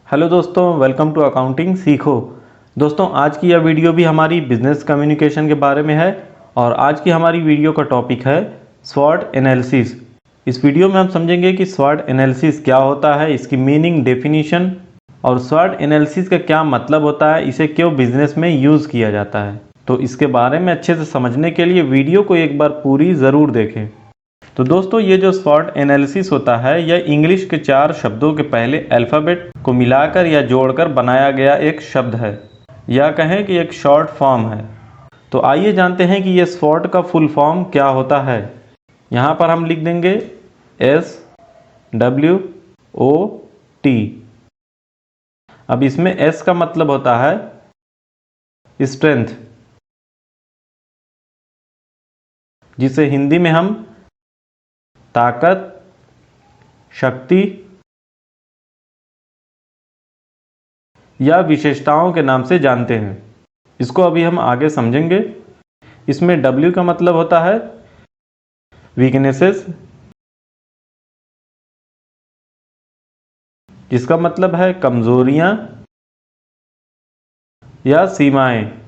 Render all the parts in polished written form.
Hello दोस्तों, welcome to accounting सीखो। दोस्तों, आज की यह वीडियो भी हमारी बिजनेस कम्युनिकेशन के बारे में है और आज की हमारी वीडियो का टॉपिक है स्वॉट एनालिसिस। इस वीडियो में हम समझेंगे कि स्वॉट एनालिसिस क्या होता है, इसकी मीनिंग, डेफिनेशन और स्वॉट एनालिसिस का क्या मतलब होता है, इसे क्यों बिजनेस में यूज़ किया जाता है। तो इसके बारे में अच्छे से समझने के लिए वीडियो को एक बार पूरी ज़रूर देखें। तो दोस्तों, ये जो स्वॉट एनालिसिस होता है यह इंग्लिश के 4 शब्दों के पहले अल्फ़ाबेट को मिलाकर या जोड़कर बनाया गया एक शब्द है, या कहें कि एक शॉर्ट फॉर्म है। तो आइए जानते हैं कि ये स्वॉट का फुल फॉर्म क्या होता है। यहाँ पर हम लिख देंगे SWOT। अब इसमें S का मतलब होता है स्ट्रेंथ, जिसे हिंदी में हम ताकत, शक्ति या विशेषताओं के नाम से जानते हैं। इसको अभी हम आगे समझेंगे। इसमें W का मतलब होता है वीकनेसेस, जिसका मतलब है कमजोरियां या सीमाएं।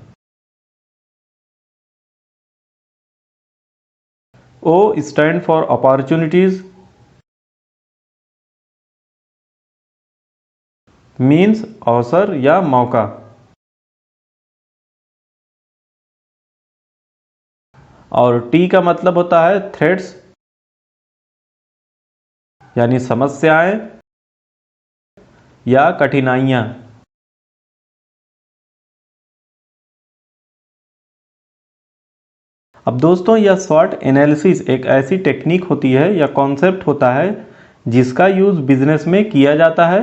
O stand for opportunities, means अवसर या मौका। और T का मतलब होता है थ्रेट्स, यानी समस्याएं या कठिनाइयां। अब दोस्तों, यह स्वॉट एनालिसिस एक ऐसी टेक्निक होती है या कॉन्सेप्ट होता है जिसका यूज़ बिजनेस में किया जाता है।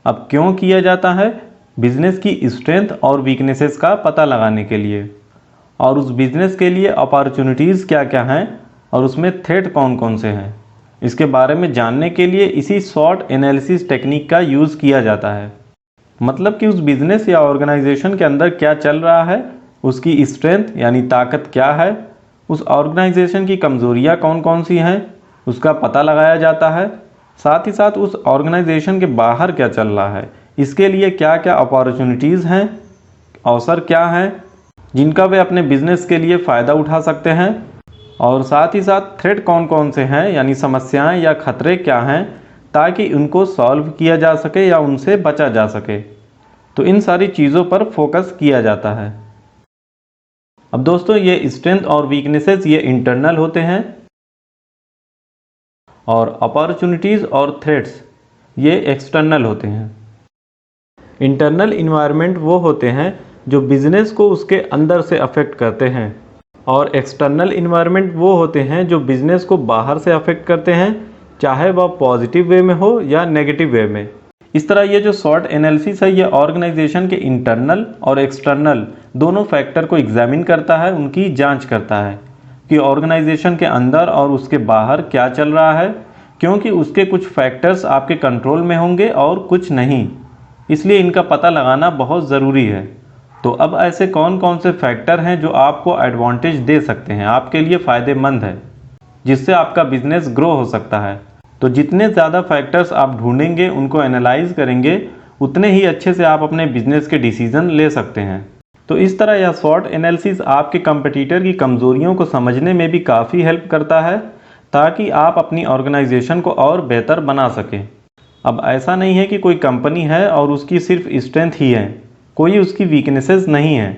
अब क्यों किया जाता है? बिजनेस की स्ट्रेंथ और वीकनेसेस का पता लगाने के लिए, और उस बिजनेस के लिए अपॉर्चुनिटीज़ क्या क्या हैं और उसमें थ्रेट कौन कौन से हैं, इसके बारे में जानने के लिए इसी स्वॉट एनालिसिस टेक्निक का यूज़ किया जाता है। मतलब कि उस बिजनेस या ऑर्गेनाइजेशन के अंदर क्या चल रहा है, उसकी स्ट्रेंथ यानी ताकत क्या है, उस ऑर्गेनाइजेशन की कमजोरियां कौन कौन सी हैं, उसका पता लगाया जाता है। साथ ही साथ उस ऑर्गेनाइजेशन के बाहर क्या चल रहा है, इसके लिए क्या क्या अपॉर्चुनिटीज़ हैं, अवसर क्या हैं जिनका वे अपने बिजनेस के लिए फ़ायदा उठा सकते हैं, और साथ ही साथ थ्रेट कौन कौन से हैं, यानी समस्याएं या खतरे क्या हैं, ताकि उनको सॉल्व किया जा सके या उनसे बचा जा सके। तो इन सारी चीज़ों पर फोकस किया जाता है। अब दोस्तों, ये स्ट्रेंथ और वीकनेसेस ये इंटरनल होते हैं और अपॉर्चुनिटीज़ और थ्रेट्स ये एक्सटर्नल होते हैं। इंटरनल इन्वायरमेंट वो होते हैं जो बिजनेस को उसके अंदर से अफेक्ट करते हैं, और एक्सटर्नल इन्वायरमेंट वो होते हैं जो बिजनेस को बाहर से अफेक्ट करते हैं, चाहे वह पॉजिटिव वे में हो या नेगेटिव वे में। इस तरह ये जो स्वॉट एनालिसिस है ये ऑर्गेनाइजेशन के इंटरनल और एक्सटर्नल दोनों फैक्टर को एग्जामिन करता है, उनकी जांच करता है कि ऑर्गेनाइजेशन के अंदर और उसके बाहर क्या चल रहा है, क्योंकि उसके कुछ फैक्टर्स आपके कंट्रोल में होंगे और कुछ नहीं, इसलिए इनका पता लगाना बहुत ज़रूरी है। तो अब ऐसे कौन कौन से फैक्टर हैं जो आपको एडवांटेज दे सकते हैं, आपके लिए फ़ायदेमंद है, जिससे आपका बिजनेस ग्रो हो सकता है। तो जितने ज़्यादा फैक्टर्स आप ढूंढेंगे, उनको एनालाइज करेंगे, उतने ही अच्छे से आप अपने बिजनेस के डिसीजन ले सकते हैं। तो इस तरह यह स्वॉट एनालिसिस आपके कंपटीटर की कमज़ोरियों को समझने में भी काफ़ी हेल्प करता है, ताकि आप अपनी ऑर्गेनाइजेशन को और बेहतर बना सकें। अब ऐसा नहीं है कि कोई कंपनी है और उसकी सिर्फ स्ट्रेंथ ही है, कोई उसकी वीकनेसेस नहीं है,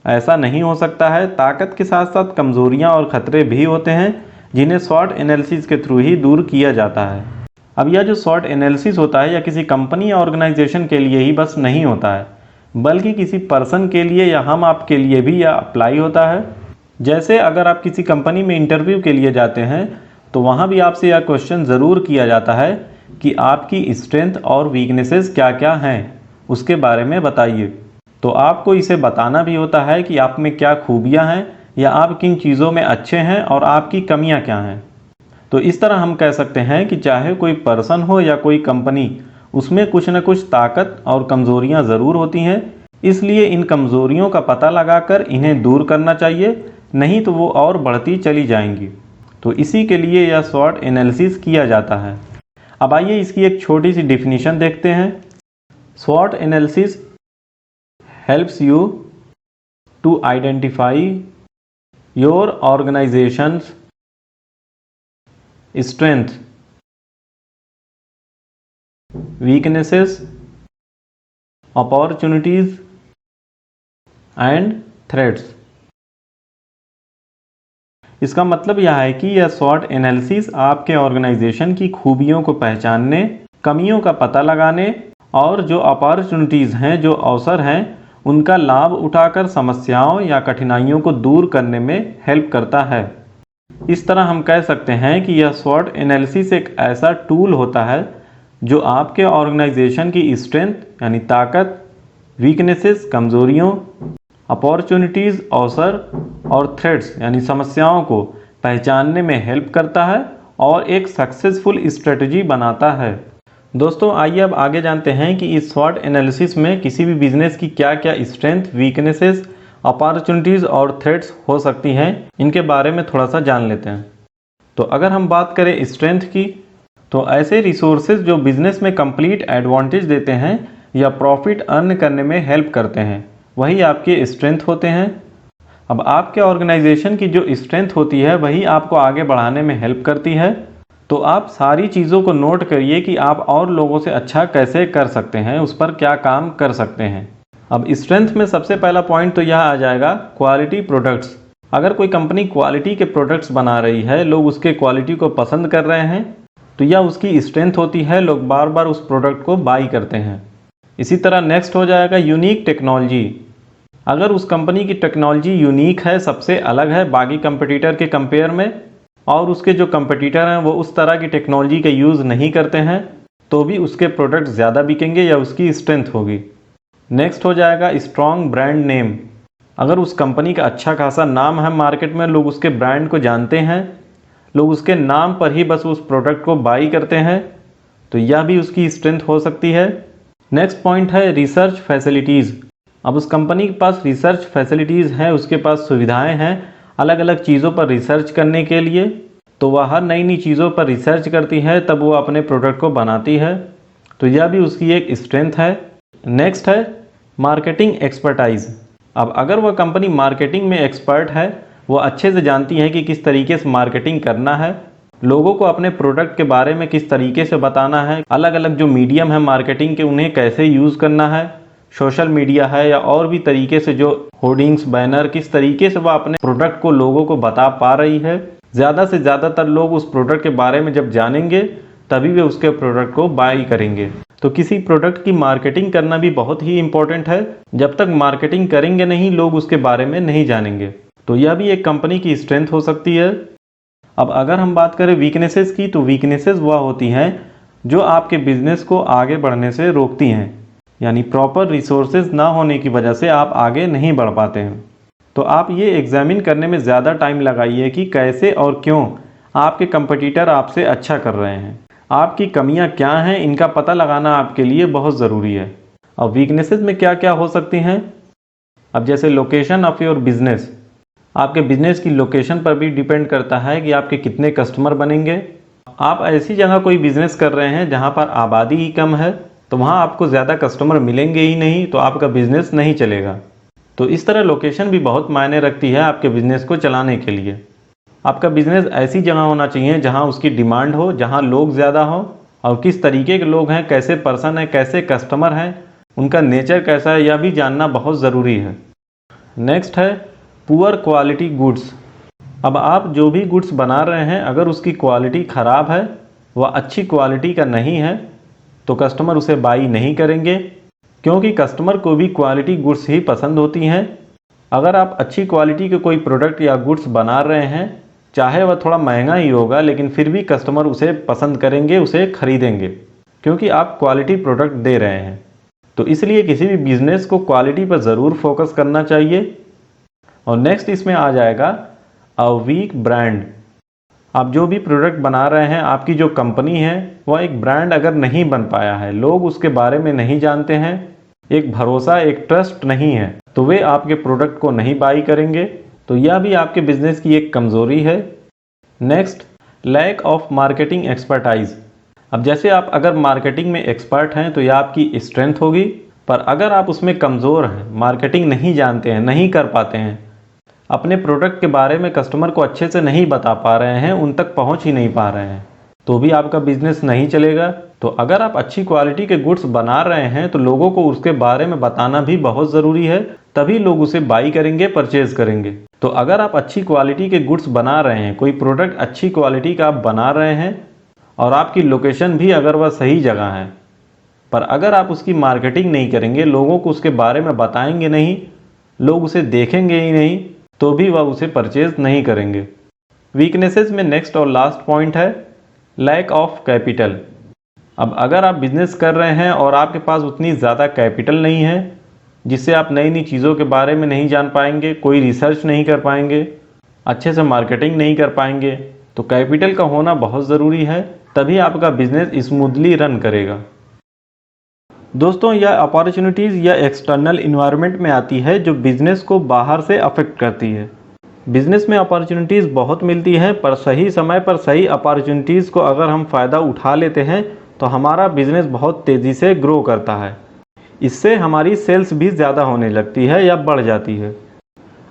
ऐसा नहीं हो सकता है। ताकत के साथ साथ कमज़ोरियाँ और ख़तरे भी होते हैं, जिन्हें स्वॉट एनालिसिस के थ्रू ही दूर किया जाता है। अब यह जो स्वॉट एनालिसिस होता है, यह किसी कंपनी या ऑर्गेनाइजेशन के लिए ही बस नहीं होता है, बल्कि किसी पर्सन के लिए या हम आप के लिए भी यह अप्लाई होता है। जैसे अगर आप किसी कंपनी में इंटरव्यू के लिए जाते हैं, तो वहाँ भी आपसे यह क्वेश्चन ज़रूर किया जाता है कि आपकी स्ट्रेंथ और वीकनेसेस क्या क्या हैं, उसके बारे में बताइए। तो आपको इसे बताना भी होता है कि आप में क्या खूबियाँ हैं या आप किन चीज़ों में अच्छे हैं और आपकी कमियां क्या हैं। तो इस तरह हम कह सकते हैं कि चाहे कोई पर्सन हो या कोई कंपनी, उसमें कुछ न कुछ ताकत और कमज़ोरियां ज़रूर होती हैं, इसलिए इन कमज़ोरियों का पता लगाकर इन्हें दूर करना चाहिए, नहीं तो वो और बढ़ती चली जाएंगी। तो इसी के लिए यह स्वॉट एनालिसिस किया जाता है। अब आइए इसकी एक छोटी सी डिफिनीशन देखते हैं। SWOT analysis helps you to identify your organization's strengths, weaknesses, opportunities and threats। इसका मतलब यह है कि यह SWOT एनालिसिस आपके ऑर्गेनाइजेशन की खूबियों को पहचानने, कमियों का पता लगाने और जो अपॉर्चुनिटीज़ हैं, जो अवसर हैं, उनका लाभ उठाकर समस्याओं या कठिनाइयों को दूर करने में हेल्प करता है। इस तरह हम कह सकते हैं कि यह SWOT एनालिसिस एक ऐसा टूल होता है जो आपके ऑर्गेनाइजेशन की स्ट्रेंथ यानी ताकत, वीकनेसेस कमज़ोरियों, अपॉर्चुनिटीज़ अवसर और थ्रेट्स यानी समस्याओं को पहचानने में हेल्प करता है और एक सक्सेसफुल स्ट्रेटजी बनाता है। दोस्तों, आइए अब आगे जानते हैं कि इस SWOT एनालिसिस में किसी भी बिजनेस की क्या क्या स्ट्रेंथ, वीकनेसेस, अपॉर्चुनिटीज़ और थ्रेट्स हो सकती हैं। इनके बारे में थोड़ा सा जान लेते हैं। तो अगर हम बात करें स्ट्रेंथ की, तो ऐसे रिसोर्सेज जो बिजनेस में कंप्लीट एडवांटेज देते हैं या प्रॉफिट अर्न करने में हेल्प करते हैं, वही आपके स्ट्रेंथ होते हैं। अब आपके ऑर्गेनाइजेशन की जो स्ट्रेंथ होती है वही आपको आगे बढ़ाने में हेल्प करती है। तो आप सारी चीज़ों को नोट करिए कि आप और लोगों से अच्छा कैसे कर सकते हैं, उस पर क्या काम कर सकते हैं। अब स्ट्रेंथ में सबसे पहला पॉइंट तो यह आ जाएगा क्वालिटी प्रोडक्ट्स। अगर कोई कंपनी क्वालिटी के प्रोडक्ट्स बना रही है, लोग उसके क्वालिटी को पसंद कर रहे हैं, तो यह उसकी स्ट्रेंथ होती है। लोग बार बार उस प्रोडक्ट को बाई करते हैं। इसी तरह नेक्स्ट हो जाएगा यूनिक टेक्नोलॉजी। अगर उस कंपनी की टेक्नोलॉजी यूनिक है, सबसे अलग है बाकी कंपटीटर के कंपेयर में, और उसके जो कंपटीटर हैं वो उस तरह की टेक्नोलॉजी का यूज़ नहीं करते हैं, तो भी उसके प्रोडक्ट ज़्यादा बिकेंगे या उसकी स्ट्रेंथ होगी। नेक्स्ट हो जाएगा स्ट्रॉन्ग ब्रांड नेम। अगर उस कंपनी का अच्छा खासा नाम है मार्केट में, लोग उसके ब्रांड को जानते हैं, लोग उसके नाम पर ही बस उस प्रोडक्ट को बाई करते हैं, तो यह भी उसकी स्ट्रेंथ हो सकती है। नेक्स्ट पॉइंट है रिसर्च फैसिलिटीज़। अब उस कंपनी के पास रिसर्च फैसिलिटीज़ हैं, उसके पास सुविधाएं हैं अलग अलग चीज़ों पर रिसर्च करने के लिए, तो वह हर नई नई चीज़ों पर रिसर्च करती है, तब वो अपने प्रोडक्ट को बनाती है, तो यह भी उसकी एक स्ट्रेंथ है। नेक्स्ट है मार्केटिंग एक्सपर्टाइज। अब अगर वह कंपनी मार्केटिंग में एक्सपर्ट है, वो अच्छे से जानती है कि किस तरीके से मार्केटिंग करना है, लोगों को अपने प्रोडक्ट के बारे में किस तरीके से बताना है, अलग अलग जो मीडियम है मार्केटिंग के उन्हें कैसे यूज़ करना है, सोशल मीडिया है या और भी तरीके से जो होर्डिंग्स, बैनर, किस तरीके से वह अपने प्रोडक्ट को लोगों को बता पा रही है। ज़्यादा से ज़्यादातर लोग उस प्रोडक्ट के बारे में जब जानेंगे तभी वे उसके प्रोडक्ट को बाई करेंगे। तो किसी प्रोडक्ट की मार्केटिंग करना भी बहुत ही इंपॉर्टेंट है। जब तक मार्केटिंग करेंगे नहीं, लोग उसके बारे में नहीं जानेंगे, तो यह भी एक कंपनी की स्ट्रेंथ हो सकती है। अब अगर हम बात करें वीकनेसेस की, तो वीकनेसेस वह होती हैं जो आपके बिजनेस को आगे बढ़ने से रोकती हैं, यानी प्रॉपर रिसोर्सेज ना होने की वजह से आप आगे नहीं बढ़ पाते हैं। तो आप ये एग्जामिन करने में ज़्यादा टाइम लगाइए कि कैसे और क्यों आपके कंपटीटर आपसे अच्छा कर रहे हैं, आपकी कमियां क्या हैं, इनका पता लगाना आपके लिए बहुत ज़रूरी है। अब वीकनेसेस में क्या क्या हो सकती हैं, अब जैसे लोकेशन ऑफ योर बिजनेस। आपके बिजनेस की लोकेशन पर भी डिपेंड करता है कि आपके कितने कस्टमर बनेंगे। आप ऐसी जगह कोई बिजनेस कर रहे हैं जहां पर आबादी ही कम है, तो वहां आपको ज़्यादा कस्टमर मिलेंगे ही नहीं, तो आपका बिजनेस नहीं चलेगा। तो इस तरह लोकेशन भी बहुत मायने रखती है आपके बिजनेस को चलाने के लिए। आपका बिजनेस ऐसी जगह होना चाहिए जहां उसकी डिमांड हो, जहां लोग ज़्यादा हो, और किस तरीके के लोग हैं, कैसे पर्सन है, कैसे कस्टमर हैं, उनका नेचर कैसा है, यह भी जानना बहुत ज़रूरी है। नेक्स्ट है पुअर क्वालिटी गुड्स। अब आप जो भी गुड्स बना रहे हैं, अगर उसकी क्वालिटी ख़राब है, वह अच्छी क्वालिटी का नहीं है, तो कस्टमर उसे बाई नहीं करेंगे, क्योंकि कस्टमर को भी क्वालिटी गुड्स ही पसंद होती हैं। अगर आप अच्छी क्वालिटी के कोई प्रोडक्ट या गुड्स बना रहे हैं, चाहे वह थोड़ा महंगा ही होगा, लेकिन फिर भी कस्टमर उसे पसंद करेंगे, उसे खरीदेंगे, क्योंकि आप क्वालिटी प्रोडक्ट दे रहे हैं। तो इसलिए किसी भी बिजनेस को क्वालिटी पर ज़रूर फोकस करना चाहिए। और नेक्स्ट इसमें आ जाएगा अ वीक ब्रांड। आप जो भी प्रोडक्ट बना रहे हैं, आपकी जो कंपनी है, वह एक ब्रांड अगर नहीं बन पाया है, लोग उसके बारे में नहीं जानते हैं, एक भरोसा, एक ट्रस्ट नहीं है, तो वे आपके प्रोडक्ट को नहीं बाई करेंगे। तो यह भी आपके बिजनेस की एक कमज़ोरी है। Next, lack of marketing expertise. अब जैसे आप अगर मार्केटिंग में एक्सपर्ट हैं तो यह आपकी स्ट्रेंथ होगी, पर अगर आप उसमें कमज़ोर हैं, मार्केटिंग नहीं जानते हैं, नहीं कर पाते हैं, अपने प्रोडक्ट के बारे में कस्टमर को अच्छे से नहीं बता पा रहे हैं, उन तक पहुंच ही नहीं पा रहे हैं, तो भी आपका बिजनेस नहीं चलेगा। तो अगर आप अच्छी क्वालिटी के गुड्स बना रहे हैं तो लोगों को उसके बारे में बताना भी बहुत ज़रूरी है, तभी लोग उसे बाई करेंगे, परचेज करेंगे। तो अगर आप अच्छी क्वालिटी के गुड्स बना रहे हैं, कोई प्रोडक्ट अच्छी क्वालिटी का आप बना रहे हैं और आपकी लोकेशन भी अगर वह सही जगह है, पर अगर आप उसकी मार्केटिंग नहीं करेंगे, लोगों को उसके बारे में बताएंगे नहीं, लोग उसे देखेंगे ही नहीं, तो भी वह उसे परचेज नहीं करेंगे। वीकनेसेस में नेक्स्ट और लास्ट पॉइंट है लैक ऑफ कैपिटल। अब अगर आप बिजनेस कर रहे हैं और आपके पास उतनी ज़्यादा कैपिटल नहीं है, जिससे आप नई नई चीज़ों के बारे में नहीं जान पाएंगे, कोई रिसर्च नहीं कर पाएंगे, अच्छे से मार्केटिंग नहीं कर पाएंगे, तो कैपिटल का होना बहुत ज़रूरी है, तभी आपका बिजनेस स्मूथली रन करेगा। दोस्तों, यह अपॉर्चुनिटीज़ या एक्सटर्नल इन्वायरमेंट में आती है जो बिजनेस को बाहर से अफेक्ट करती है। बिजनेस में अपॉर्चुनिटीज़ बहुत मिलती हैं, पर सही समय पर सही अपॉर्चुनिटीज़ को अगर हम फ़ायदा उठा लेते हैं तो हमारा बिजनेस बहुत तेज़ी से ग्रो करता है। इससे हमारी सेल्स भी ज़्यादा होने लगती है या बढ़ जाती है।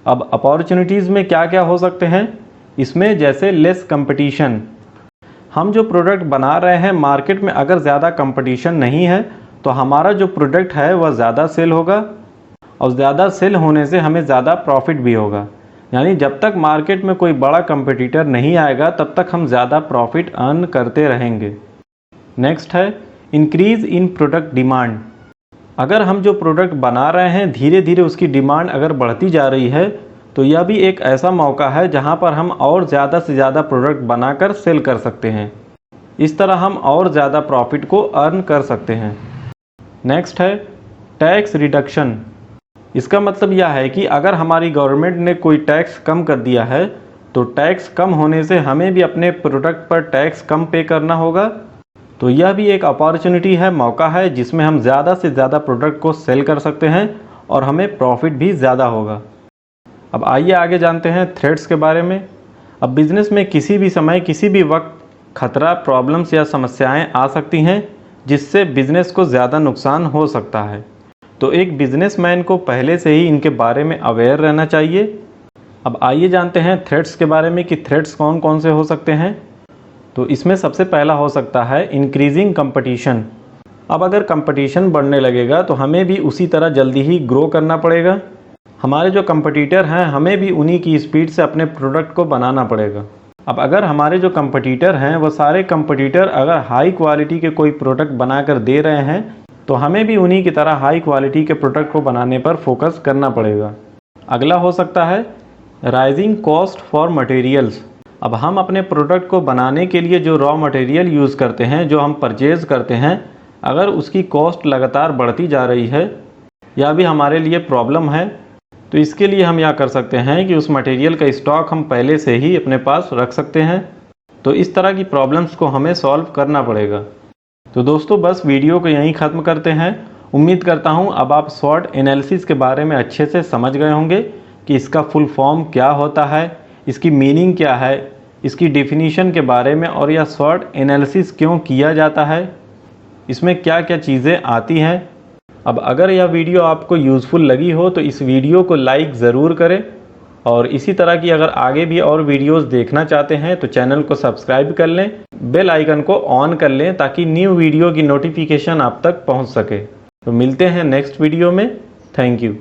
अब अपॉर्चुनिटीज़ में क्या क्या हो सकते हैं, इसमें जैसे लेस कंपटीशन। हम जो प्रोडक्ट बना रहे हैं, मार्केट में अगर ज़्यादा कंपटीशन नहीं है तो हमारा जो प्रोडक्ट है वह ज़्यादा सेल होगा, और ज़्यादा सेल होने से हमें ज़्यादा प्रॉफिट भी होगा। यानी जब तक मार्केट में कोई बड़ा कंपटीटर नहीं आएगा तब तक हम ज़्यादा प्रॉफिट अर्न करते रहेंगे। नेक्स्ट है इंक्रीज़ इन प्रोडक्ट डिमांड। अगर हम जो प्रोडक्ट बना रहे हैं धीरे धीरे उसकी डिमांड अगर बढ़ती जा रही है तो यह भी एक ऐसा मौका है जहां पर हम और ज़्यादा से ज़्यादा प्रोडक्ट बनाकर सेल कर सकते हैं। इस तरह हम और ज़्यादा प्रॉफिट को अर्न कर सकते हैं। नेक्स्ट है टैक्स रिडक्शन। इसका मतलब यह है कि अगर हमारी गवर्नमेंट ने कोई टैक्स कम कर दिया है तो टैक्स कम होने से हमें भी अपने प्रोडक्ट पर टैक्स कम पे करना होगा। तो यह भी एक अपॉर्चुनिटी है, मौका है, जिसमें हम ज़्यादा से ज़्यादा प्रोडक्ट को सेल कर सकते हैं और हमें प्रॉफिट भी ज़्यादा होगा। अब आइए आगे जानते हैं थ्रेट्स के बारे में। अब बिज़नेस में किसी भी समय किसी भी वक्त खतरा, प्रॉब्लम्स या समस्याएं आ सकती हैं जिससे बिज़नेस को ज़्यादा नुकसान हो सकता है। तो एक बिजनेसमैन को पहले से ही इनके बारे में अवेयर रहना चाहिए। अब आइए जानते हैं थ्रेट्स के बारे में कि थ्रेट्स कौन कौन से हो सकते हैं। तो इसमें सबसे पहला हो सकता है इंक्रीजिंग कंपटीशन। अब अगर कंपटीशन बढ़ने लगेगा तो हमें भी उसी तरह जल्दी ही ग्रो करना पड़ेगा। हमारे जो कंपटीटर हैं हमें भी उन्हीं की स्पीड से अपने प्रोडक्ट को बनाना पड़ेगा। अब अगर हमारे जो कंपटीटर हैं वो सारे कंपटीटर अगर हाई क्वालिटी के कोई प्रोडक्ट बनाकर दे रहे हैं तो हमें भी उन्हीं की तरह हाई क्वालिटी के प्रोडक्ट को बनाने पर फोकस करना पड़ेगा। अगला हो सकता है राइजिंग कॉस्ट फॉर मटेरियल्स। अब हम अपने प्रोडक्ट को बनाने के लिए जो रॉ मटेरियल यूज़ करते हैं, जो हम परचेज़ करते हैं, अगर उसकी कॉस्ट लगातार बढ़ती जा रही है या भी हमारे लिए प्रॉब्लम है, तो इसके लिए हम यह कर सकते हैं कि उस मटेरियल का स्टॉक हम पहले से ही अपने पास रख सकते हैं। तो इस तरह की प्रॉब्लम्स को हमें सॉल्व करना पड़ेगा। तो दोस्तों, बस वीडियो को यहीं ख़त्म करते हैं। उम्मीद करता हूँ अब आप स्वॉट एनालिसिस के बारे में अच्छे से समझ गए होंगे कि इसका फुल फॉर्म क्या होता है, इसकी मीनिंग क्या है, इसकी डेफिनीशन के बारे में, और यह स्वॉट एनालिसिस क्यों किया जाता है, इसमें क्या क्या चीज़ें आती हैं। अब अगर यह वीडियो आपको यूज़फुल लगी हो तो इस वीडियो को लाइक ज़रूर करें, और इसी तरह की अगर आगे भी और वीडियोस देखना चाहते हैं तो चैनल को सब्सक्राइब कर लें, बेल आइकन को ऑन कर लें ताकि न्यू वीडियो की नोटिफिकेशन आप तक पहुंच सके। तो मिलते हैं नेक्स्ट वीडियो में। Thank you.